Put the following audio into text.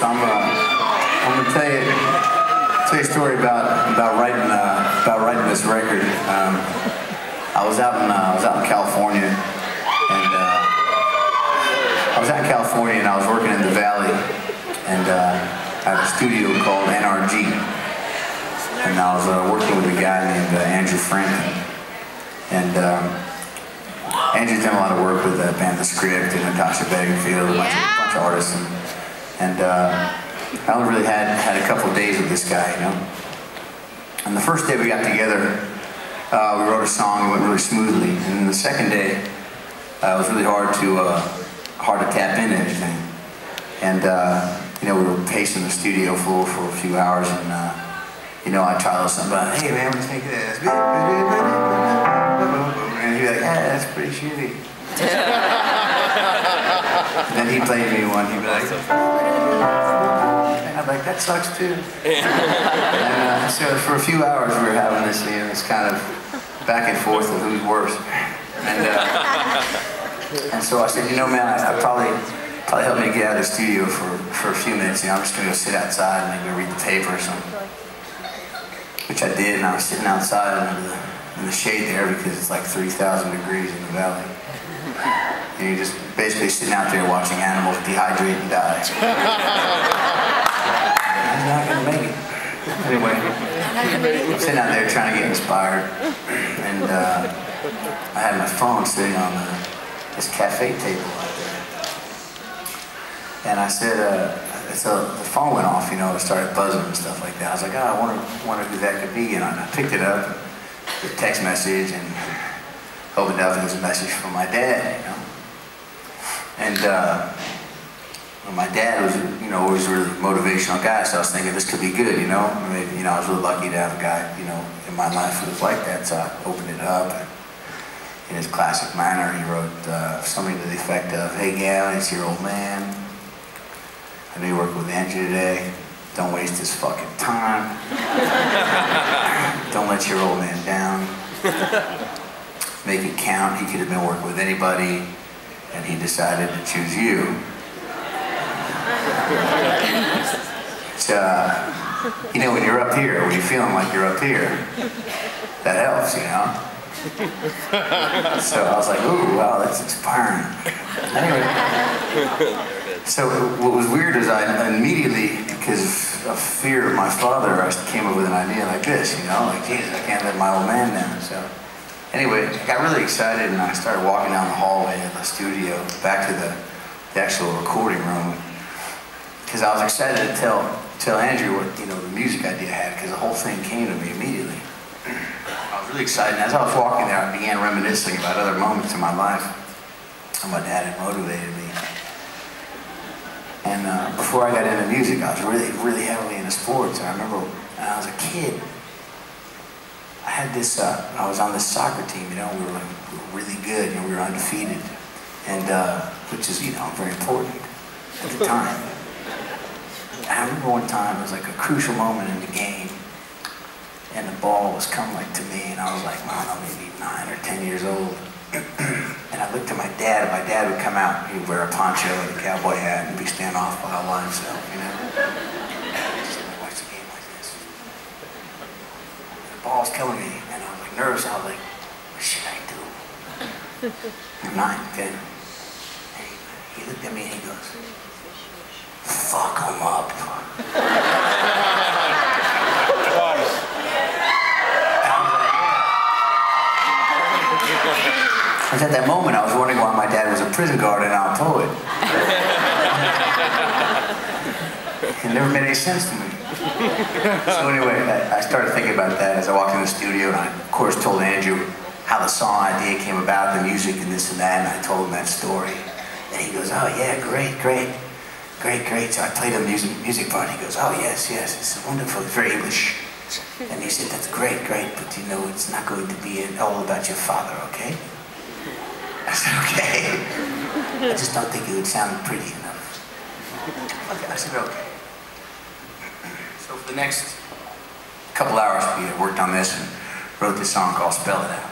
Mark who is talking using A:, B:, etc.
A: So I'm gonna tell you a story about writing this record. I was out in California, and I was working in the Valley, and I had a studio called NRG, and I was working with a guy named Andrew Franklin, and Andrew's done a lot of work with Banter and Natasha Bedingfield, a bunch of artists, and I only really had a couple of days with this guy, you know. And the first day we got together, we wrote a song. It went really smoothly. And then the second day, it was really hard to tap into anything. And you know, we were pacing the studio floor for a few hours, and you know, I tried a little something about, hey man, what do you think of this? And he'd be like, yeah, that's pretty shitty. And then he played me one. He'd be like, and I'm like, that sucks too. And so for a few hours we were having this, you know, this kind of back and forth of who's worse. And so I said, you know, man, I probably help me get out of the studio for a few minutes. You know, I'm just gonna go sit outside and maybe read the paper or something. Which I did, and I was sitting outside in the shade there because it's like 3,000 degrees in the valley. And you're just basically sitting out there watching animals dehydrate and die. I'm not gonna make it. Anyway, I'm sitting out there trying to get inspired, and I had my phone sitting on this cafe table out there. And I said, so the phone went off, you know, it started buzzing and stuff like that. I was like, oh, I wonder who that could be. And I picked it up, the text message, and opened up, and it was a message from my dad, you know. And my dad was, you know, always a really motivational guy, so I was thinking this could be good, you know. Maybe, you know, I was really lucky to have a guy, you know, in my life who was like that. So I opened it up, and in his classic manner, he wrote something to the effect of, hey Gavin, it's your old man. I know you work with Andrew today. Don't waste his fucking time. Don't let your old man down. Make it count. He could have been working with anybody, and he decided to choose you. It's, you know, when you're up here, when you're feeling like you're up here, that helps, you know. So I was like, ooh, wow, that's inspiring. Anyway. So what was weird is I immediately, because of fear of my father, I came up with an idea like this, you know, like, Jesus, I can't let my old man down. So anyway, I got really excited, and I started walking down the hallway of the studio back to the actual recording room, because I was excited to tell Andrew what, you know, the music idea I had, because the whole thing came to me immediately. I was really excited, and as I was walking there, I began reminiscing about other moments in my life, and my dad had motivated me. And before I got into music, I was really heavily into sports. And I remember when I was a kid, I had this, I was on this soccer team, you know, we were really good, you know, we were undefeated. And, which is, you know, very important at the time. And I remember one time, it was like a crucial moment in the game, and the ball was coming like to me, and I was like, I don't know, maybe 9 or 10 years old. And I looked at my dad, and my dad would come out, he'd wear a poncho and a cowboy hat and be standing off by himself, you know. Just like, watch the game like this. The ball's killing me, and I was like nervous. I was like, what should I do? I'm 9, 10. And he looked at me and he goes, fuck him up. Because at that moment, I was wondering why my dad was a prison guard and not a poet. It never made any sense to me. So anyway, I started thinking about that as I walked in the studio, and I, of course, told Andrew how the song idea came about, the music and this and that, and I told him that story. And he goes, oh yeah, great. So I played the music part, and he goes, oh yes, it's wonderful, it's very English. And he said, that's great, but you know, it's not going to be all about your father, okay? I said, okay. I just don't think it would sound pretty enough. Okay, I said, okay. So for the next couple hours, we worked on this and wrote this song called Spell It Out.